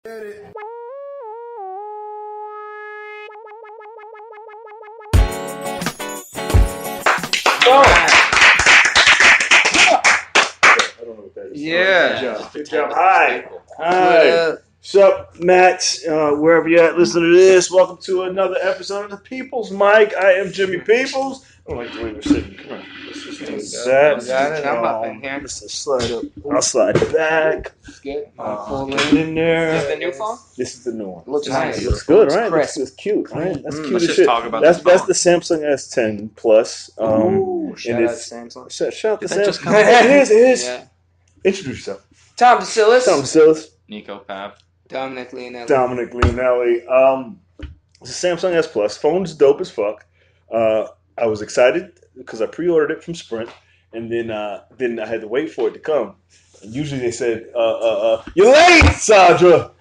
Yeah. Good job. Hi. What's up, Matt? Wherever you're at, listen to this. Welcome to another episode of the People's Mic. I am Jimmy Peoples. I don't like the way we're sitting. Come on. Let's just do that. Got it. I'm up in here. Let's slide up. I'll slide it back. It's good. Get in there. Is this the new phone? This is the new one. Looks nice. It looks good, right? Crisp. It's cute, right? That's cute Let's as just shit. talk about That's the Samsung S10 Plus. Shout out Shout Samsung. out to Did that just Samsung. come It is. Yeah. Introduce yourself. TomDecillis. Nico Pav. DomLeonelli. DomLeonelli. It's a Samsung S Plus. Phone's dope as fuck. I was excited because I pre-ordered it from Sprint, and then I had to wait for it to come. And usually they said, "You're late, Sadra.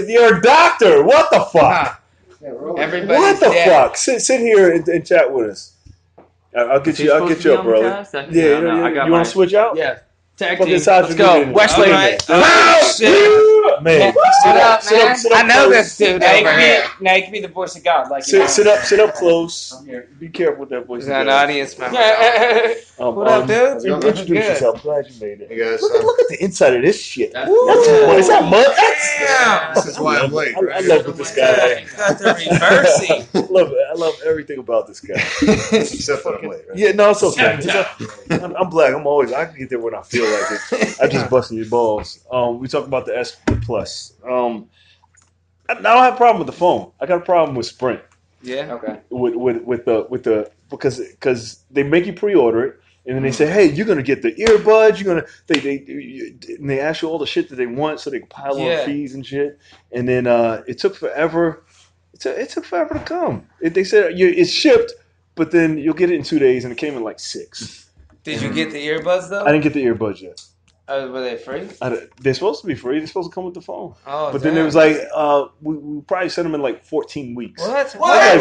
You're a doctor. What the fuck? Everybody's What the dead. fuck? Sit here and chat with us. I'll get you up, brother. Yeah, you want to switch out? Yeah. Tag Fucking team. Sadra Let's go. did it. Wesley. Right. Man. Sit up, I know close. this dude over here. Now you can be the voice of God. Like Sit up close. Be careful with that voice. He's an audience member. What up, dude? Introduce Good. yourself. Glad you made it. Hey guys, Look at the inside of this shit. That's Is that mud? this is why I'm late. I love what this guy. Got the reversing. I love everything about this guy. Except that I'm late. Right? Yeah, no, it's okay. I'm black. I can get there when I feel like it. I just busting your balls. We talk about the S Plus. I don't have a problem with the phone. I got a problem with Sprint. Yeah. Okay. With the because they make you pre-order it. And then they say, "Hey, you're gonna get the earbuds. You're gonna and they ask you all the shit that they want, so they can pile on fees and shit." And then it took forever. It took forever to come. They said it's shipped, but then you'll get it in 2 days, and it came in like 6. Did you get the earbuds though? I didn't get the earbuds yet. Were they free? They're supposed to be free. They're supposed to come with the phone. Oh, but then it was like we probably sent them in like 14 weeks. What? What?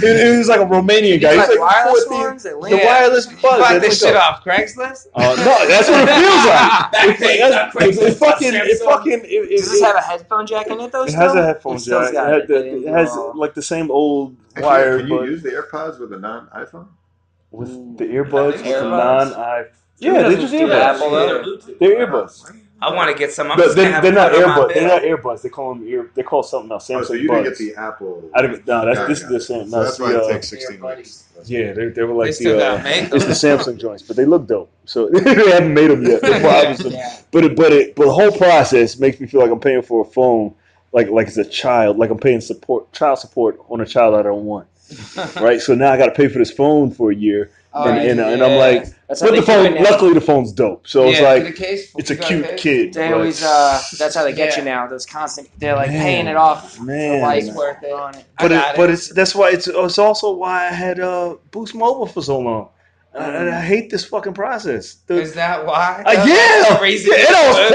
It was like a Romanian guy. Like He's like wireless 14. ones? The wireless buds. You bought this shit off Craigslist? No, that's what it feels like. Does this have a headphone jack in it though? It has a headphone jack. It has like the same old wire. Can you use the AirPods with a non-iPhone? With the earbuds with the non-iPhone. Yeah, they're just earbuds. They're earbuds. I want to get some. They're not earbuds. They're not earbuds. They call them They call something else. Samsung so you buds. didn't get the Apple. This is the same. So that's why it takes 16 weeks. Yeah, they were like They still gotta make them. it's the Samsung joints, but they look dope. So they haven't made them yet. But the whole process makes me feel like I'm paying for a phone, like it's a child, like I'm paying child support on a child I don't want. Right. So now I got to pay for this phone for a year. And I'm like, but the phone. Luckily, the phone's dope. So it's like it's a cute kid. They always that's how they get you now. Those constant. They're like paying it off. Man, the life's worth it on it. But that's why it's also why I had Boost Mobile for so long. And I hate this fucking process. Is that why? Yeah, and I was horrible.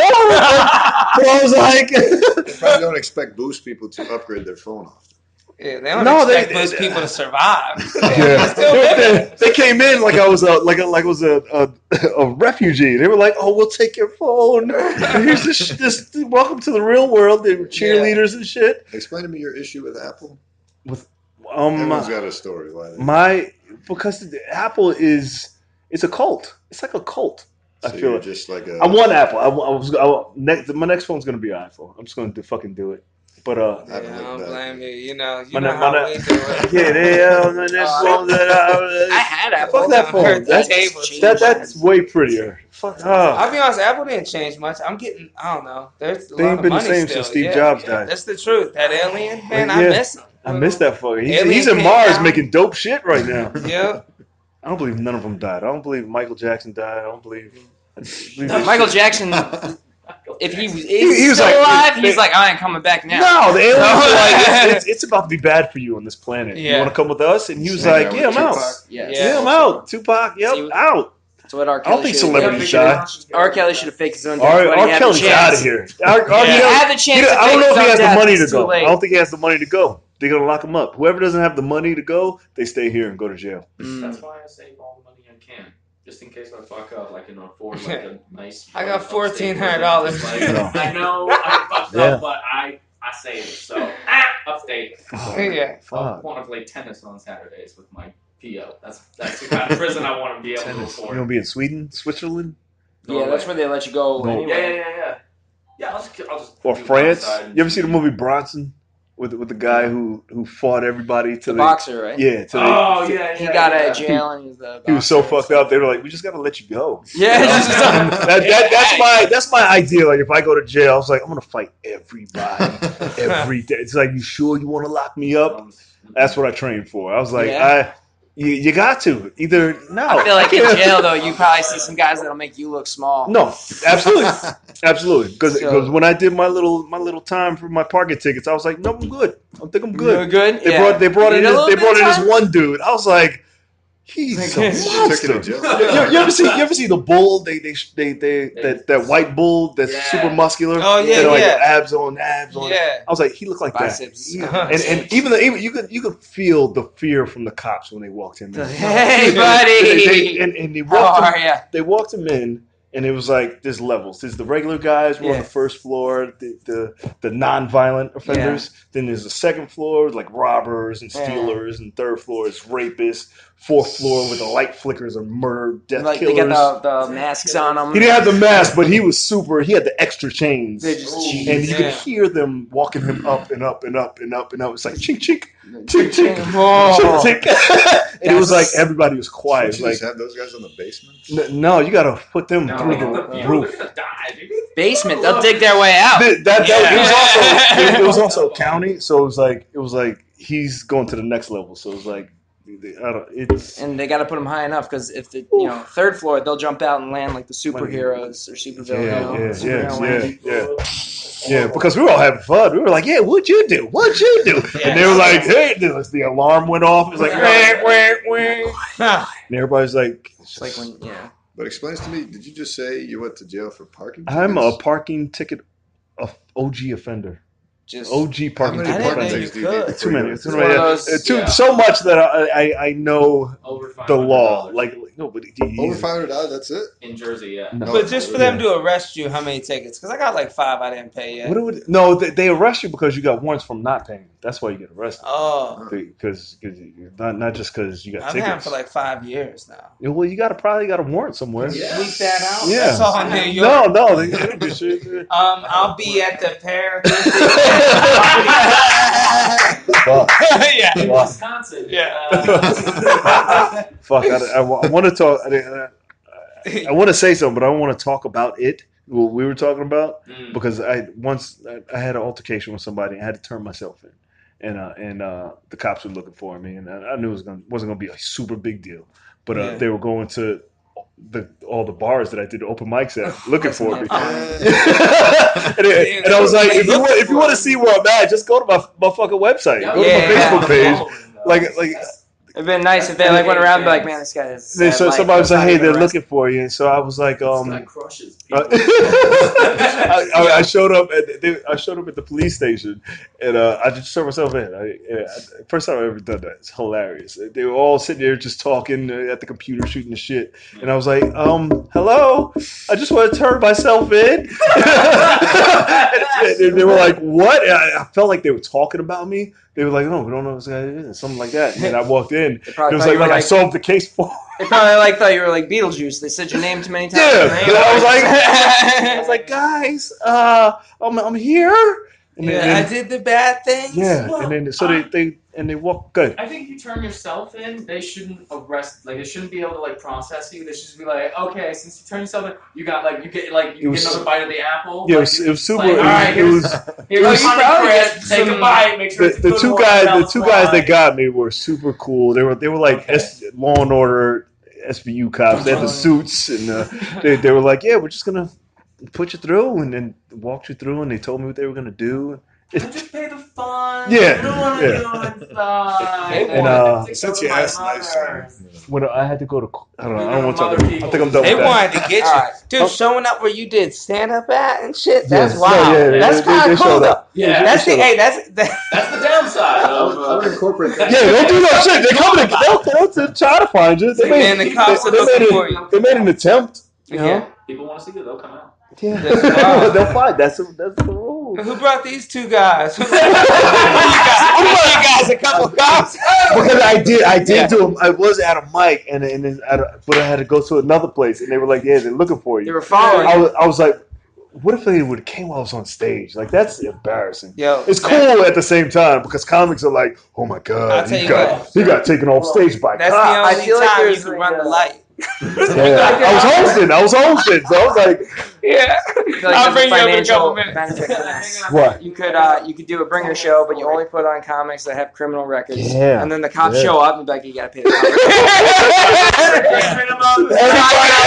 But I was like, They probably don't expect Boost people to upgrade their phone off. Yeah, they don't expect most people to survive. They came in like I was a refugee. They were like, "Oh, we'll take your phone. Here's this welcome to the real world." They were cheerleaders and shit. Explain to me your issue with Apple. Everyone's got a story. Because Apple it's a cult. It's like a cult. So I feel just like I want Apple. My next phone's gonna be an iPhone. I'm just gonna fucking do it. But I don't blame you. You know how we do it. My next phone I had Apple. Fuck that phone. That's way prettier. Fuck. I'll be honest, Apple didn't change much. I don't know. There's a they lot ain't of been the money same still. since Steve Jobs died. That's the truth. That alien, man, I miss him. I miss that fucker. He's Alien in Mars down. making dope shit right now. Yeah. I don't believe none of them died. I don't believe Michael Jackson died. I don't believe Michael Jackson. If he was like, still alive, he's like, I ain't coming back now. No, the aliens were like, it's about to be bad for you on this planet. Yeah. You want to come with us? And he was like, yeah, I'm out. Yeah, I'm out. Tupac, out. That's what R. I Kelly don't think should celebrities die. R. Kelly should have faked his own death. R. Kelly's out of here. Had the chance. I don't know if he has the money to It's too go. late. I don't think he has the money to go. They're going to lock him up. Whoever doesn't have the money to go, they stay here and go to jail. That's why I save all the money I can. Just in case I fuck up, like afford like a nice. I got $1,400. I know. I Yeah. But I saved. So upstate. Yeah. I want to play tennis on Saturdays with my PO. That's the kind of prison I want to be able to Tennis. You afford. gonna be in Sweden, Switzerland, Yeah, that's where they let you go. No. Anyway. Yeah, I'll just or do France? outside You ever see the movie Bronson with the guy who fought everybody to The boxer, right? Yeah. He got out of jail and he was the boxer. He was so fucked up. They were like, "We just gotta let you go." Yeah, You know? That's my idea. Like, if I go to jail, I was like, I'm gonna fight everybody every day. It's like, you sure you want to lock me up? That's what I trained for. I was like, you got to either no. I feel like in jail though, you probably see some guys that'll make you look small. No, absolutely. Because when I did my little time for my parking tickets, I was like, no, I'm good. I think I'm good. You're good. They brought in this one dude. I was like, he's a monster. You ever see the bull? That white bull that's super muscular. Oh yeah, like abs on. Yeah. I was like, he looked like Biceps. that. And even you could feel the fear from the cops when they walked him in. Hey, buddy. And they walked him in. And it was like, there's levels. There's the regular guys who are on the first floor, the non-violent offenders. Yeah. Then there's the second floor, like robbers and stealers. And third floor is rapists. Fourth floor with the light flickers of murder, death killers. They got the masks on them. He didn't have the mask, but he was super. He had the extra chains. And you could hear them walking him up and up and up and up and up. It's like, chink, chink. Chink, chink. Chink, chink. And it was like, everybody was quiet. So you just have those guys on the basement? No, you got to put them through the roof. Basement, they'll dig their way out. It was also county, so it was like he's going to the next level. So it was like, and they got to put them high enough because if the third floor, they'll jump out and land like the superheroes or supervillains. Yeah, because we were all having fun. We were like, yeah, what'd you do? And they were like, hey, the alarm went off. It was like, wah. And everybody's like, it's like when, But explain to me, did you just say you went to jail for parking tickets? I'm a parking ticket OG offender. Just OG parking ticket. I didn't know you could. Too many. So much that I know the law. Like, no, but over $500, that's it? In Jersey, yeah. No. But just for them to arrest you, how many tickets? Because I got like 5 I didn't pay yet. No, they arrest you because you got warrants from not paying. That's why you get arrested. Oh. Because not just because you got tickets. I've had for like 5 years now. Yeah, well, you probably got a warrant somewhere. Yeah. Sweep that out? Yeah. That's all in New York. No. They don't do shit. I'll be at the pair. In Wisconsin. Fuck, I want to talk. I want to say something, but I don't want to talk about it. What we were talking about, because I had an altercation with somebody and I had to turn myself in, and the cops were looking for me, and I knew it wasn't gonna be a super big deal, but they were going to all the bars that I did open mics at looking for me. and I was like, if you want to see where I'm at, just go to my fucking website. Go to my Facebook page. Like it'd been nice if they went around and be like, man, this guy is. So somebody was like, hey, they're looking for you. And so I was like, crushes I showed up at the police station, and I just turned myself in. First time I ever done that. It's hilarious. They were all sitting there just talking at the computer, shooting the shit, and I was like, hello, I just want to turn myself in. And they were like, what? And I felt like they were talking about me. They were like, no, we don't know this guy is, something like that. And I walked in. It was like I solved the case for. They probably thought you were like Beetlejuice. They said your name too many times. Yeah, I was like, guys, I'm here. And I did the bad things. Yeah, well, and then they walk good. I think if you turn yourself in, they shouldn't arrest. Like, they shouldn't be able to process you. They should just be like, okay, since you turn yourself in, you get another bite of the apple. Yeah, it was super. Like, all right, here's take a bite. Make sure the two guys that got me were super cool. They were like Law and Order SVU cops. They had the suits, and they were like, yeah, we're just gonna put you through, and then walked you through, and they told me what they were gonna do. Just pay the fine. Yeah, you don't want to do it fine. And since you asked nicely, when I had to go to, I don't want to talk. I think I'm done They with that. wanted to get you, dude. Showing up where you did stand up at and shit. That's wild. That's kind of cool though. Yeah, that's the the downside. I would incorporate that. Yeah, don't do that shit. They'll try to find you. They made an attempt. You know? People want to see you. They'll come out. Yeah, they'll find. That's the rule. Who brought these two guys? What are you guys? A couple cops? Because I did do them. I was at a mic, but I had to go to another place, and they were like, "Yeah, they're looking for you." They were following. I was like, "What if they would have came while I was on stage? Like that's embarrassing." Yo, it's cool at the same time because comics are like, "Oh my god, he got taken off stage by that's cops." the only time you can run the light. I was hosting, so I was like, yeah. I'll bring you up in a couple minutes. What? You could do a bringer show, but you only put on comics that have criminal records. Yeah. And then the cops show up and be like, you gotta pay the cops.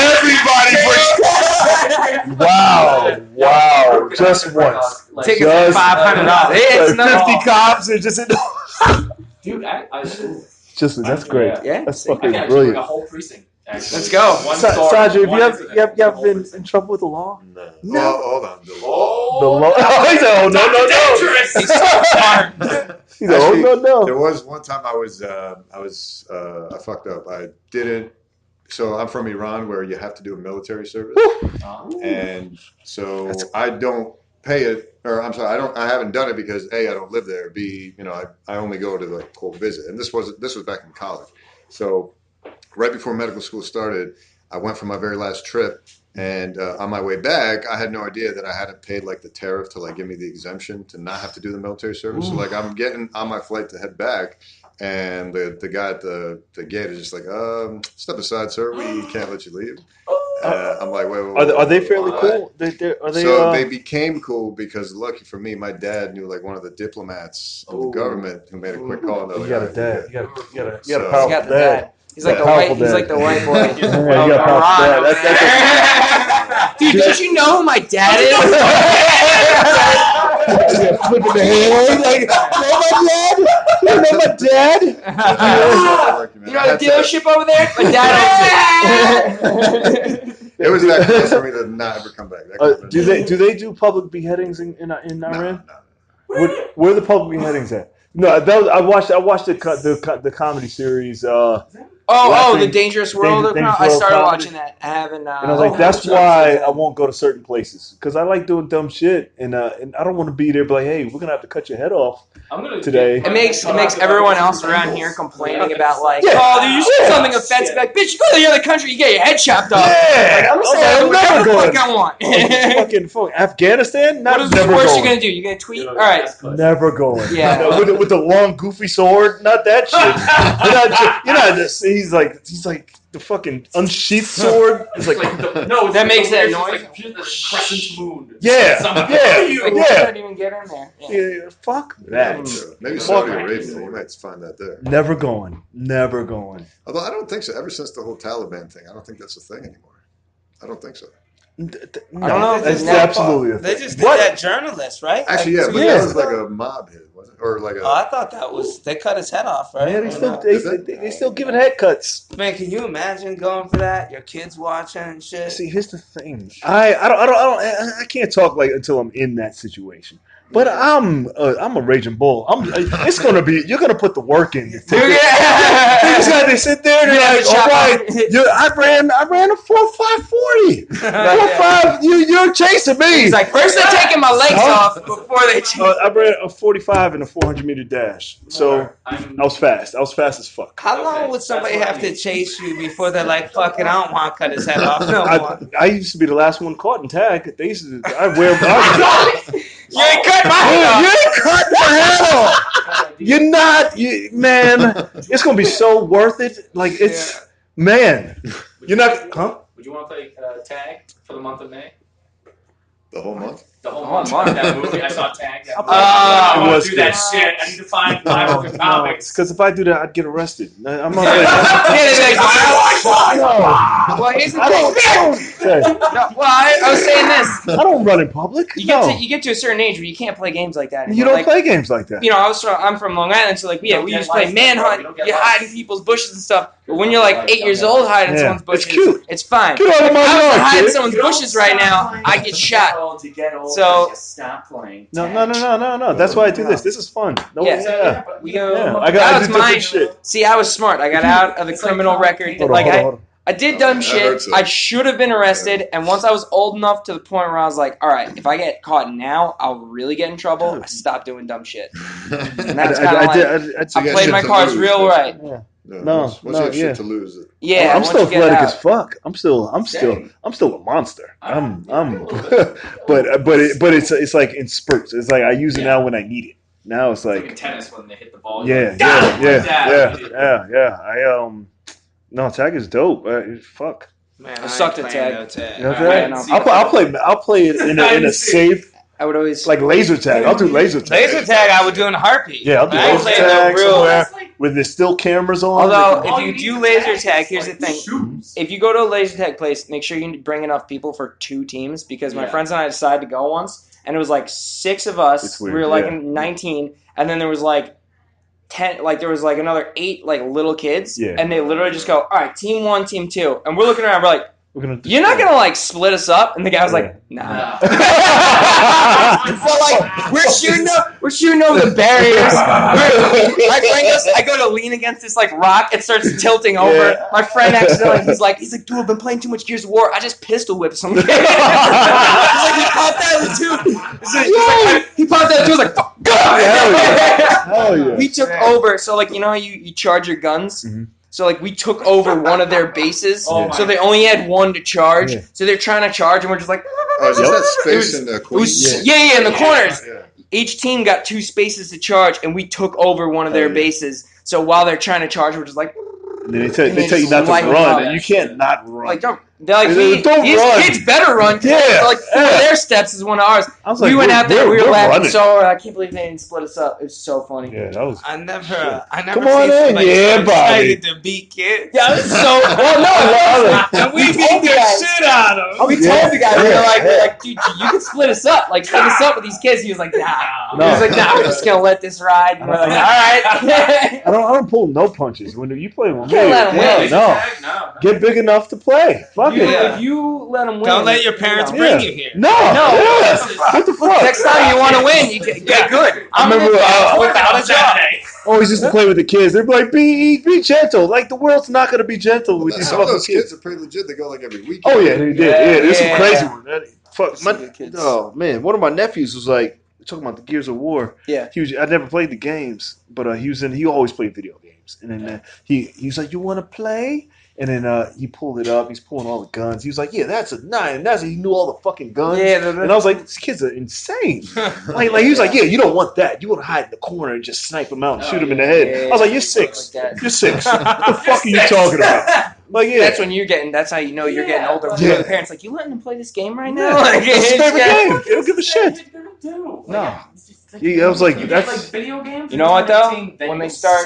Everybody wow, just once. Tickets for $500. It's 50 cops and just dude, that's great. Yeah. That's fucking I brilliant. a whole precinct. Actually. Let's go. Sadra, have you ever been in trouble with the law? No. Hold on. The law. He said, "Oh no." He's so smart. He's like, "Oh no." There was one time I fucked up. I didn't. So I'm from Iran, where you have to do a military service, and so I don't pay it. Or I'm sorry, I haven't done it because A, I don't live there. B, I only go to the quote visit, and this was back in college. So right before medical school started, I went for my very last trip, and on my way back, I had no idea that I hadn't paid like the tariff to like give me the exemption to not have to do the military service. Ooh. So like I'm getting on my flight to head back, and the guy at the gate is just like, step aside, sir. We can't let you leave. I'm like, wait. Are they fairly cool? They became cool because, lucky for me, my dad knew like one of the diplomats of the government who made a quick call. And you got a dad. You got a powerful dad. He's like the white boy. Dude, did you know who my dad is? Flipping the hair, like, know my dad? You know the dealership over there? My dad owns it. It was that close for me to not ever come back. Do they do public beheadings in Iran? No. Where are the public beheadings at? No, I watched the comedy series. The Dangerous World. I started comedy. Watching that. I haven't. And I was like, that's why I won't go to certain places because I like doing dumb shit, and I don't want to be there. But like, hey, we're gonna have to cut your head off today. It makes everyone else around here complaining about like, oh, you said something offensive. Like, bitch, you go to the other country, you get your head chopped off. Yeah, like, I'm saying whatever the fuck I want. fucking Afghanistan. What is the worst you're gonna do? You gonna tweet? All right, never going. Yeah, with the long goofy sword, not that shit. You're not just. He's like the fucking unsheathed sword. It's like that makes that noise. Like crescent moon. Yeah. Couldn't even get in there. Yeah, fuck that. Maybe Saudi Arabia. You might find that there. Never going. Although I don't think so. Ever since the whole Taliban thing, I don't think that's a thing anymore. I don't think so. I don't know. It's absolutely a thing. They just did that journalist, right? Actually, yeah, but that was like a mob hit, wasn't it? Or like a. Oh, I thought that was they cut his head off, right? Yeah, they still giving head cuts. Man, can you imagine going for that? Your kids watching and shit. See, here's the thing. I can't talk like until I'm in that situation. But I'm a raging bull. It's gonna be. You're gonna put the work in. They sit there and they're like, all right, I ran a 4.5 40. 4.5. You're chasing me. He's like, first they're taking my legs off before they. I ran a 45 in a 400-meter dash. So I was fast. I was fast as fuck. How long would somebody have to chase you before they're like, fucking, I don't want to cut his head off no more? I used to be the last one caught in tag. They used to. You ain't cut my head off. You ain't cut my head off. You're not, man. It's gonna be so worth it. Like man. You're not. Huh? Would you want to play tag for the month of May? The whole month? The whole month. That movie, I saw Tag. I want to do that shit. I need to find 500 comics. Because if I do that, I'd get arrested. I'm not. Well, here's the thing. I was saying this. I don't run in public. You get to a certain age where you can't play games like that anymore. You don't play games like that. You know, I'm from Long Island, so like we used to play manhunt. You're hiding people's bushes and stuff. But when you're like 8 years old hiding someone's bushes, it's cute. It's fine. Get out of my yard, I'm hiding someone's bushes right now. I get shot. So stop playing. No. That's why I do this. This is fun. We go. I do different shit. See, I was smart. I got out of the criminal record. Hold on. I did dumb shit. So. I should have been arrested. And once I was old enough to the point where I was like, all right, if I get caught now, I'll really get in trouble. I stopped doing dumb shit. And that's kind of I played my cards real right. Yeah. Once you have shit to lose. Yeah, I'm still athletic as fuck. I'm still a monster. But it's like in spurts. It's like I use it now when I need it. Now it's like tennis when they hit the ball. Yeah. No, tag is dope. Fuck. Man, I sucked at tag. I'll play it in a safe. I would always like laser tag. I'll do laser tag. Laser tag, I would do in a heartbeat. Yeah, I'll do laser tag somewhere where there's still cameras on. Although, if you do laser tag, here's the thing: if you go to a laser tag place, make sure you bring enough people for 2 teams. Because my friends and I decided to go once, and it was like 6 of us. We were like 19, and then there was like 10, like there was like another 8 like little kids, and they literally just go, all right, team 1, team 2, and we're looking around, we're like, you're not gonna like split us up, and the guy was like, nah. So like we're shooting over the barriers. My friend goes, I go to lean against this like rock, it starts tilting over. My friend accidentally, he's like, dude, I've been playing too much Gears of War. I just pistol whipped some kid. He's like, he popped out too. He popped out too. I was like, fuck. Hell yeah. We took over. So like, you know how you charge your guns. Mm-hmm. So, like, we took over one of their bases, so they only had 1 to charge. Yeah. So they're trying to charge, and we're just like... Oh, is that space in the corners? Yeah, in the corners. Yeah. Each team got 2 spaces to charge, and we took over one of their bases. So while they're trying to charge, we're just like... They tell you not to run, and you can't not run. Like, don't run. These kids better run. Yeah. Like, 4 of their steps is 1 of ours. We went out there, we were laughing so hard. I can't believe they didn't split us up. It was so funny. Yeah, that was... I never Come on in, excited to beat kids. Yeah, it was so... Well, no. And we beat the shit out of them. We told the guy, we were like, dude, you can split us up. Like, split us up with these kids. He was like, nah. He was like, nah, we're just going to let this ride. And we're like, all right. I don't pull no punches. When you play with me, can't let him win. No. Get big enough to play. Fuck it. If you let them win. Don't let your parents bring you here. No. What the fuck? Next time you want to win, you get good. I remember without a job. Always used to play with the kids. They'd be like, be gentle. Like, the world's not going to be gentle with these some of those kids are pretty legit. They go like every weekend. Oh, yeah, they did. Yeah, there's some crazy ones. Fuck. Oh, man. One of my nephews was like, talking about the Gears of War. Yeah. I never played the games, but he always played video games. And then he's like, you want to play? And then he pulled it up. He's pulling all the guns. He was like, yeah, that's a 9. He knew all the fucking guns. Yeah, and I was like, these kids are insane. like he was like, yeah, you don't want that. You want to hide in the corner and just snipe them out and shoot them in the head. Yeah, I was like, you're 6. You're 6. What the fuck are you talking about? Like, yeah. That's how you know you're getting older. The parents like, you letting them play this game right now? Yeah. Like, it's his favorite game. They don't give a shit. No. I was like, that's like video games. You know what though? When they start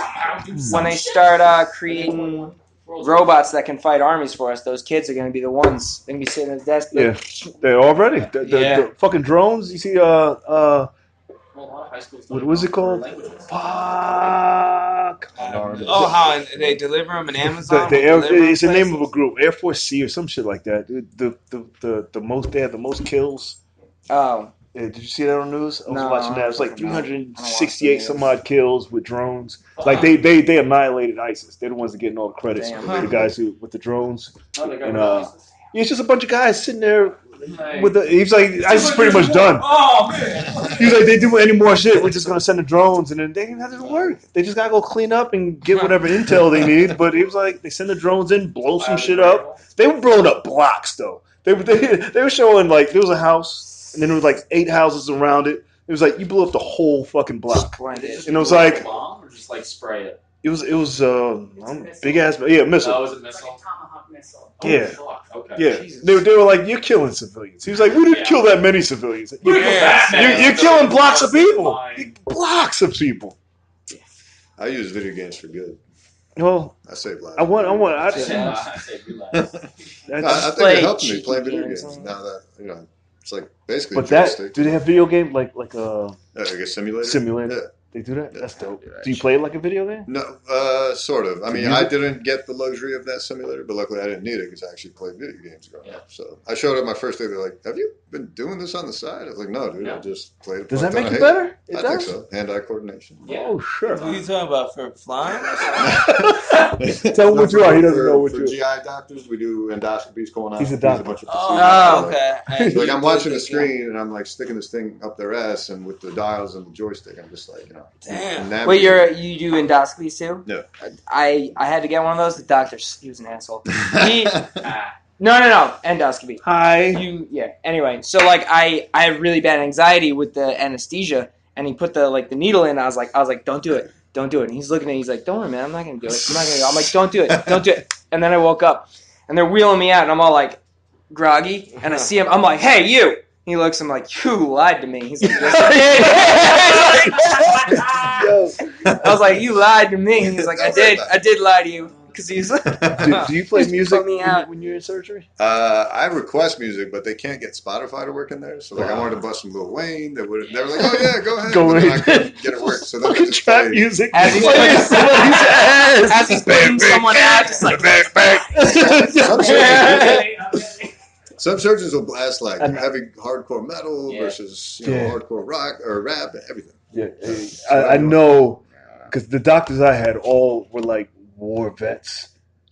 creating robots that can fight armies for us, those kids are going to be the ones. They're going to be sitting at the desk. Like, they're already. The fucking drones. You see, what was it called? Fuck. Oh, how they deliver them in Amazon? It's the name of a group, Air Force C or some shit like that. They had the most kills. Oh. Yeah, did you see that on the news? I was watching that. It was like 368 some odd kills with drones. Like they annihilated ISIS. They're the ones that getting all the credits. The guys with the drones. And it's just a bunch of guys sitting there with the. He's like, ISIS is pretty much done. Oh man. He's like, they do any more shit, we're just gonna send the drones, and then they didn't have to work. They just gotta go clean up and get whatever intel they need. But he was like, they send the drones in, blow some shit up. They were blowing up blocks though. They were showing like there was a house. And then there was like 8 houses around it. It was like you blew up the whole fucking block. And it was like bomb or just like spray it. It was big ass missile. Oh, was it missile? Tomahawk missile. Yeah. Okay. Yeah. They were like, you're killing civilians. He was like, we didn't kill that many civilians. You're killing blocks of people. Blocks of people. I use video games for good. Well, I save lives. I Save your life. I think it helps me playing video games now that it's like basically. But do they have video game like like a simulator? Simulator. They do that? Yeah, That's dope. yeah, Do you play like a video game? No, sort of. I mean, I didn't get the luxury of that simulator, but luckily I didn't need it because I actually played video games growing up. So I showed up my first day. They're like, "Have you been doing this on the side?" I was like, "No, dude. I just played." Does that make you better? I think so. Hand-eye coordination. Yeah. Oh, sure. What are you talking about for flying? Tell him what you are. He doesn't know what you are. For GI doctors, we do endoscopies, colonoscopies. He's a doctor. A bunch of Oh, okay. Like I'm watching the screen and I'm like sticking this thing up their ass, and with the dials and the joystick, I'm just like, Damn. Wait, you do endoscopies too? No. I had to get one of those. The doctor, he was an asshole. No, endoscopy. Hi. Anyway, so like I had really bad anxiety with the anesthesia, and he put the needle in. I was like, don't do it. And he's looking at me. He's like, don't worry, man. I'm not gonna do it. I'm like, don't do it. And then I woke up, and they're wheeling me out, and I'm all like groggy, and I see him. I'm like, hey, you. He looks. I'm like, you lied to me. He's like, I was like, you lied to me. He's like, I did lie to you. Because he's do you play music when you're in surgery? I request music, but they can't get Spotify to work in there. So I wanted to bust some Lil Wayne. They were like, "Oh yeah, go ahead." But I couldn't get it work. So then just trap music as he's putting someone out, just like some surgeons will blast like heavy hardcore metal versus hardcore rock or rap, everything. Yeah, I know because the doctors I had all were like war vets.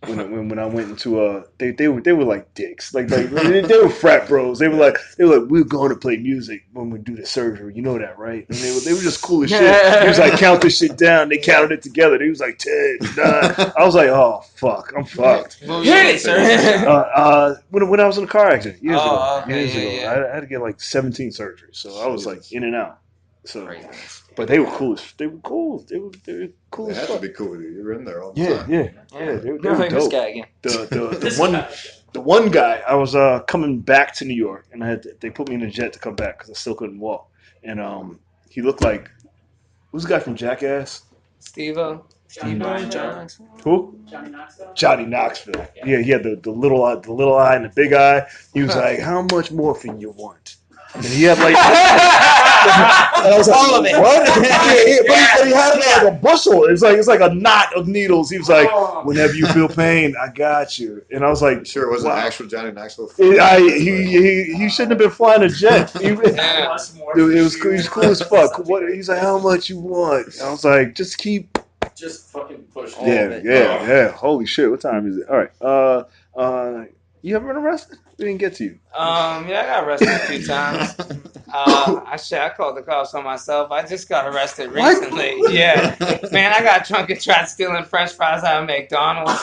When I went into they were like dicks, like they were frat bros. They were like we're going to play music when we do the surgery. You know that, right? And they were just cool as shit. He was like, count this shit down. They counted it together. He was like 10, 9. I was like, oh fuck, I'm fucked. What was your surgery? When I was in a car accident years ago, Yeah. I had to get like 17 surgeries, so I was like in and out. So. Crazy. But they were cool. They were cool. They were cool They as had fuck. to be cool with you. You were in there all the time. Yeah. They were like dope. this guy again. The one guy, I was coming back to New York, and they put me in a jet to come back because I still couldn't walk. And he looked like who's the guy from Jackass? Steve-O. Who? Johnny Knoxville. Yeah, he had the little eye and the big eye. He was like, "How much morphine you want?" And he had like, and I was like, all of it. What? But he had like a bushel. It's like a knot of needles. He was like, "Whenever you feel pain, I got you." And I was like, "Sure, it wasn't actual Johnny Knoxville." He shouldn't have been flying a jet. It was cool as fuck. He's like, "How much you want?" And I was like, "Just fucking push. Yeah. Holy shit! What time is it? All right. You ever been arrested? We didn't get to you. I got arrested a few times. I called the cops on myself. I just got arrested recently. What? Yeah. Man, I got drunk and tried stealing French fries out of McDonald's.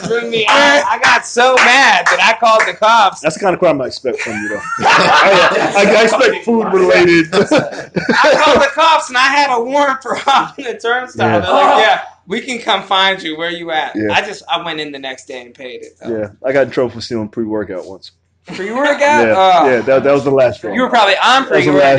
Threw me out. I got so mad that I called the cops. That's the kind of crime I expect from you, though. I expect food related. I called the cops and I had a warrant for hopping the turnstile. Yeah. They're like, yeah, we can come find you. Where you at? Yeah. I went in the next day and paid it. Though. Yeah, I got in trouble for stealing pre-workout once. Pre-workout? Yeah, that was the last straw. You were probably on That was the pre-workout.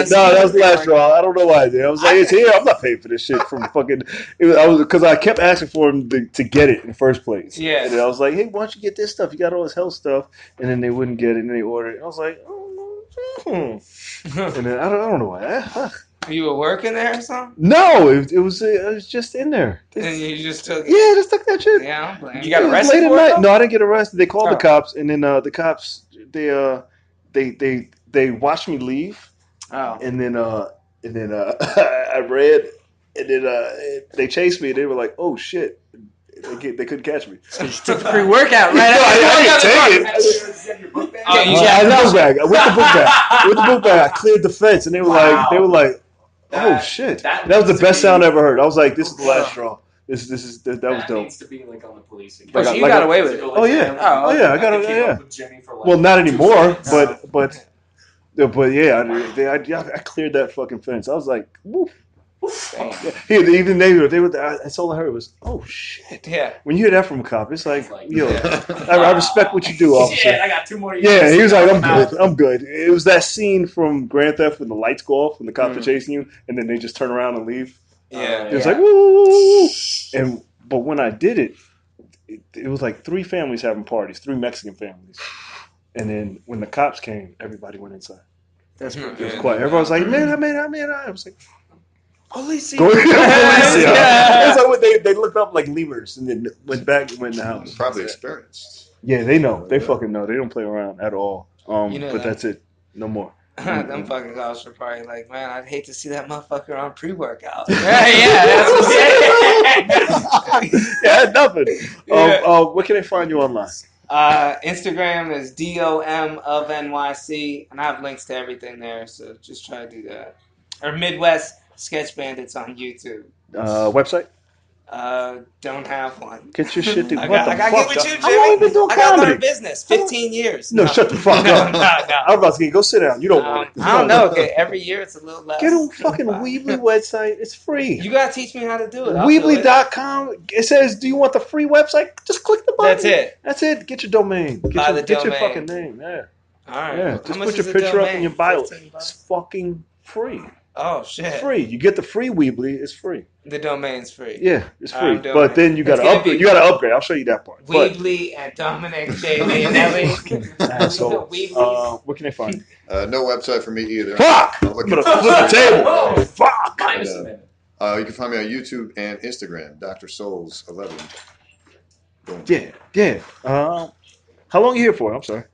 that was the last straw. I don't know why I did. I was like, it's here. I'm not paying for this shit from fucking. Because I kept asking for him to get it in the first place. Yeah. And then I was like, hey, why don't you get this stuff? You got all this health stuff. And then they wouldn't get it, and they ordered it. I was like, and then I don't know why. You were working there or something? No, it was just in there. And you just took it? Yeah, just took that shit. Yeah, you got arrested late at for night. it? No, I didn't get arrested. They called the cops, and then the cops they watched me leave. Oh. And then I read, and then they chased me. And they were like, "Oh shit." They couldn't catch me. You took the pre-workout right No, I after. didn't take it. Yeah, I know bag. With the book bag, I cleared the fence, and they were like, "Oh shit!" That was the best sound I ever heard. I was like, "This is the last straw." That was dope. That needs to be like on the police. But you got away with it. Oh yeah, I got it. Yeah. Like Well, not anymore, but yeah, I cleared that fucking fence. I was like, woof. Yeah, even they were. That's all I heard was, "Oh shit!" Yeah. When you hear that from a cop, it's like, yo, I respect what you do, officer. Shit, I got 2 more years. Yeah, he was like, I'm good. It was that scene from Grand Theft when the lights go off when the cops are chasing you, and then they just turn around and leave. Yeah. It was like, woo. But when I did it, it was like 3 families having parties, 3 Mexican families, and then when the cops came, everybody went inside. That's pretty It was good. quiet. Everyone was like, man, I was like, Police. go Yeah. It's like they looked up like lemurs and then went back and went in the house. Probably experienced. Yeah, they know. They fucking know. They don't play around at all. You know but that. That's it. No more. Them fucking cops were probably like, man, I'd hate to see that motherfucker on pre-workout. Yeah, that's what I'm saying. Yeah, nothing. Yeah. Where can they find you online? Instagram is DOM of NYC, and I have links to everything there, so just try to do that. Or Midwest Sketch Bandits on YouTube. Website? Don't have one. Get your shit together. I gotta get with you, Jimmy. How long you been doing I gotta comedy? learn business. 15 years. No, shut the fuck up. No. I'm about to say, go sit down. You don't want it. I don't know. Okay, every year it's a little less. Get on fucking Weebly website. It's free. You gotta teach me how to do it. I'll do it. Weebly.com. It says, do you want the free website? Just click the button. That's it. That's it. Get your domain. Buy the Get your domain. fucking name. Yeah. All right. Yeah. How Just much put your is a picture up domain? in your bio. $15? It's fucking free. Oh shit. It's free. You get the free Weebly. It's free. The domain's free. Yeah, it's free. I'm doing But it. then you gotta It's gonna upgrade. be- You gotta upgrade. I'll show you that part. But Weebly and Dominic J. Leonelli. asshole. Weebly. Where can they find you? No website for me either. Fuck! I'm I'm looking gonna for flip the table. Fuck! Minus a minute. You can find me on YouTube and Instagram, Dr. Souls 11. Boom. Yeah. How long are you here for? I'm sorry.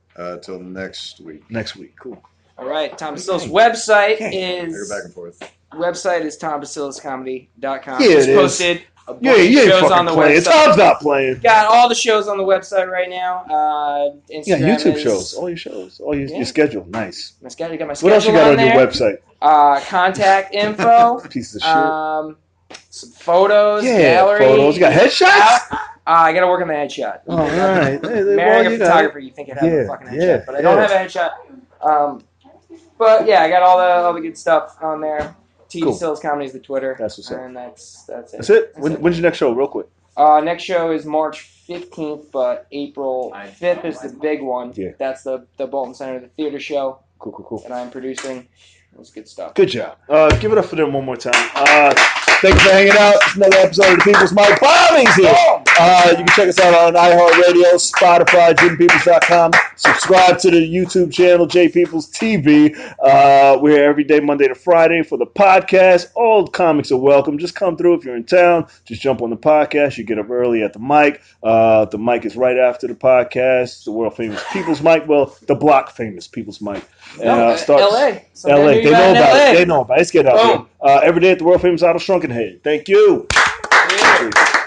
Till next week. Next week. Cool. All right, TomDecillis website I go is back and forth. TomDecillisComedy.com. Yeah, Just it is. posted a bunch Yeah, of you ain't shows on fucking the playing. website. Tom's not playing. Got all the shows on the website right now. Instagram Yeah, YouTube is, shows. All your shows. All your, Yeah. your schedule. Nice. My schedule, got my schedule What else you got on there. your website? Contact info. Piece of shit. Some photos. Yeah, gallery. photos. You got headshots? I got to work on the headshot. All right. Marrying a photographer, you think I'd have a fucking headshot, but I don't have a headshot. But yeah, I got all the good stuff on there. TomDecillis Comedy is the Twitter. That's what's up. And that's it. That's it? When's your next show, real quick? Next show is March 15th, but April 5th is the big one. Yeah. That's the Bolton Center, the theater show Cool. that I'm producing. It's good stuff. Good job. Give it up for them one more time. Thank you for hanging out. It's another episode of the People's Mic. Bombing's here. You can check us out on iHeartRadio, Spotify, JimPeoples.com. Subscribe to the YouTube channel, J Peoples TV. We're here every day, Monday to Friday, for the podcast. All comics are welcome. Just come through if you're in town. Just jump on the podcast. You get up early at the mic. The mic is right after the podcast. The world famous People's Mic. Well, the block famous People's Mic. LA. LA. Someday They know about LA. it. They know about it. Let's get out here. Every day at the world famous Idol Shrunken Head. Thank you. Yeah.